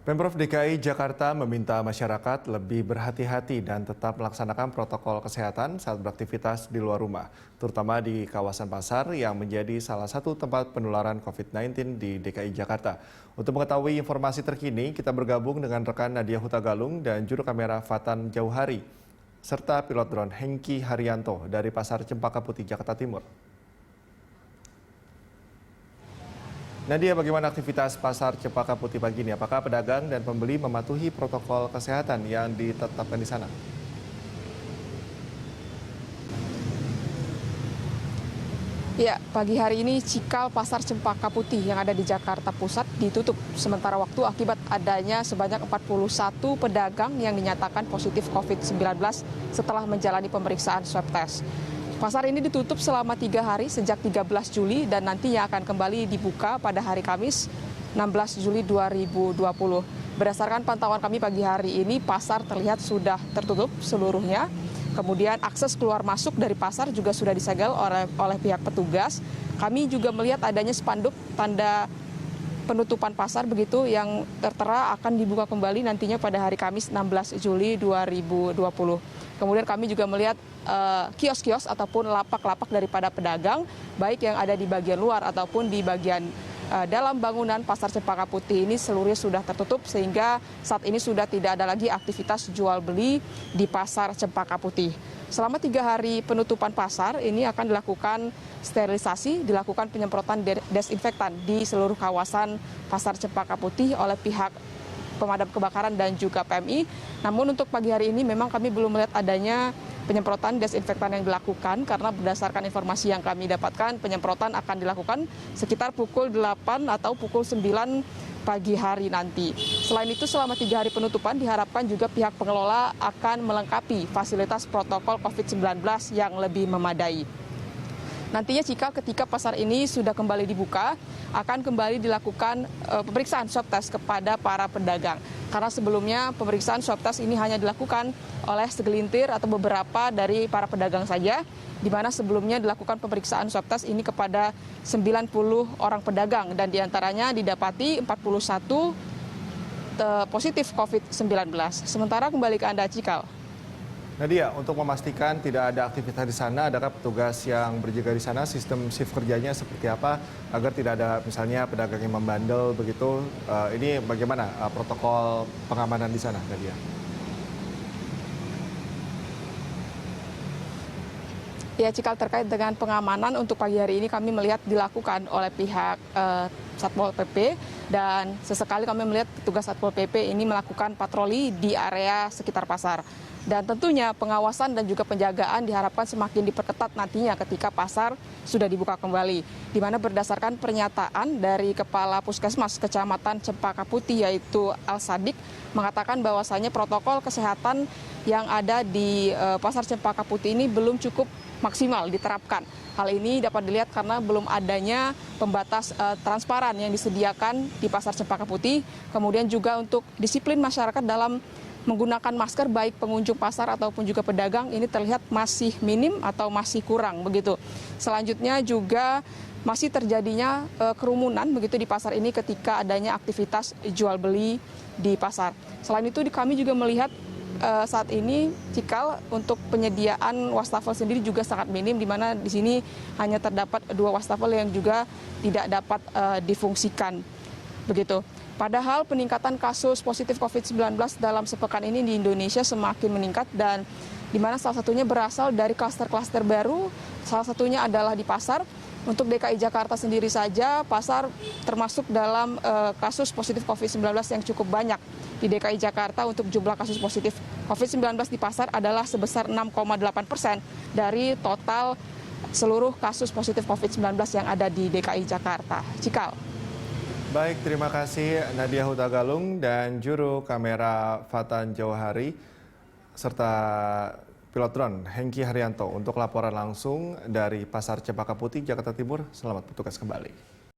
Pemprov DKI Jakarta meminta masyarakat lebih berhati-hati dan tetap melaksanakan protokol kesehatan saat beraktivitas di luar rumah, terutama di kawasan pasar yang menjadi salah satu tempat penularan COVID-19 di DKI Jakarta. Untuk mengetahui informasi terkini, kita bergabung dengan rekan Nadia Hutagalung dan juru kamera Fatan Jauhari, serta pilot drone Hengki Haryanto dari Pasar Cempaka Putih, Jakarta Timur. Nadia, bagaimana aktivitas Pasar Cempaka Putih pagi ini? Apakah pedagang dan pembeli mematuhi protokol kesehatan yang ditetapkan di sana? Ya, pagi hari ini cikal Pasar Cempaka Putih yang ada di Jakarta Pusat ditutup sementara waktu akibat adanya sebanyak 41 pedagang yang dinyatakan positif COVID-19 setelah menjalani pemeriksaan swab test. Pasar ini ditutup selama 3 hari sejak 13 Juli dan nantinya akan kembali dibuka pada hari Kamis 16 Juli 2020. Berdasarkan pantauan kami pagi hari ini, pasar terlihat sudah tertutup seluruhnya. Kemudian akses keluar masuk dari pasar juga sudah disegel oleh pihak petugas. Kami juga melihat adanya spanduk tanda penutupan pasar begitu yang tertera akan dibuka kembali nantinya pada hari Kamis 16 Juli 2020. Kemudian kami juga melihat kios-kios ataupun lapak-lapak daripada pedagang, baik yang ada di bagian luar ataupun di bagian dalam bangunan Pasar Cempaka Putih ini seluruhnya sudah tertutup sehingga saat ini sudah tidak ada lagi aktivitas jual beli di Pasar Cempaka Putih. Selama 3 hari penutupan pasar ini akan dilakukan sterilisasi, dilakukan penyemprotan desinfektan di seluruh kawasan Pasar Cempaka Putih oleh pihak pemadam kebakaran dan juga PMI. Namun untuk pagi hari ini memang kami belum melihat adanya penyemprotan desinfektan yang dilakukan karena berdasarkan informasi yang kami dapatkan penyemprotan akan dilakukan sekitar pukul 8 atau pukul 9 pagi hari nanti. Selain itu selama 3 hari penutupan diharapkan juga pihak pengelola akan melengkapi fasilitas protokol COVID-19 yang lebih memadai. Nantinya ketika pasar ini sudah kembali dibuka, akan kembali dilakukan pemeriksaan swab test kepada para pedagang. Karena sebelumnya pemeriksaan swab test ini hanya dilakukan oleh segelintir atau beberapa dari para pedagang saja, di mana sebelumnya dilakukan pemeriksaan swab test ini kepada 90 orang pedagang dan diantaranya didapati 41 positif COVID-19. Sementara kembali ke Anda, Cikal. Nadia, untuk memastikan tidak ada aktivitas di sana, adakah petugas yang berjaga di sana, sistem shift kerjanya seperti apa, agar tidak ada misalnya pedagang yang membandel begitu, ini bagaimana protokol pengamanan di sana, Nadia? Ya, Cikal, terkait dengan pengamanan untuk pagi hari ini kami melihat dilakukan oleh pihak Satpol PP dan sesekali kami melihat petugas Satpol PP ini melakukan patroli di area sekitar pasar. Dan tentunya pengawasan dan juga penjagaan diharapkan semakin diperketat nantinya ketika pasar sudah dibuka kembali. Di mana berdasarkan pernyataan dari Kepala Puskesmas Kecamatan Cempaka Putih yaitu Al Sadik mengatakan bahwasanya protokol kesehatan yang ada di Pasar Cempaka Putih ini belum cukup maksimal diterapkan. Hal ini dapat dilihat karena belum adanya pembatas transparan yang disediakan di Pasar Cempaka Putih. Kemudian juga untuk disiplin masyarakat dalam menggunakan masker baik pengunjung pasar ataupun juga pedagang ini terlihat masih minim atau masih kurang begitu. Selanjutnya juga masih terjadinya kerumunan begitu di pasar ini ketika adanya aktivitas jual beli di pasar. Selain itu kami juga melihat saat ini Cikal untuk penyediaan wastafel sendiri juga sangat minim di mana di sini hanya terdapat 2 wastafel yang juga tidak dapat difungsikan begitu. Padahal peningkatan kasus positif COVID-19 dalam sepekan ini di Indonesia semakin meningkat dan di mana salah satunya berasal dari klaster-klaster baru, salah satunya adalah di pasar. Untuk DKI Jakarta sendiri saja, pasar termasuk dalam kasus positif COVID-19 yang cukup banyak. Di DKI Jakarta untuk jumlah kasus positif COVID-19 di pasar adalah sebesar 6,8% dari total seluruh kasus positif COVID-19 yang ada di DKI Jakarta. Cikal. Baik, terima kasih Nadia Hutagalung dan juru kamera Fatan Jauhari serta pilot drone Hengki Haryanto untuk laporan langsung dari Pasar Cempaka Putih, Jakarta Timur. Selamat bertugas kembali.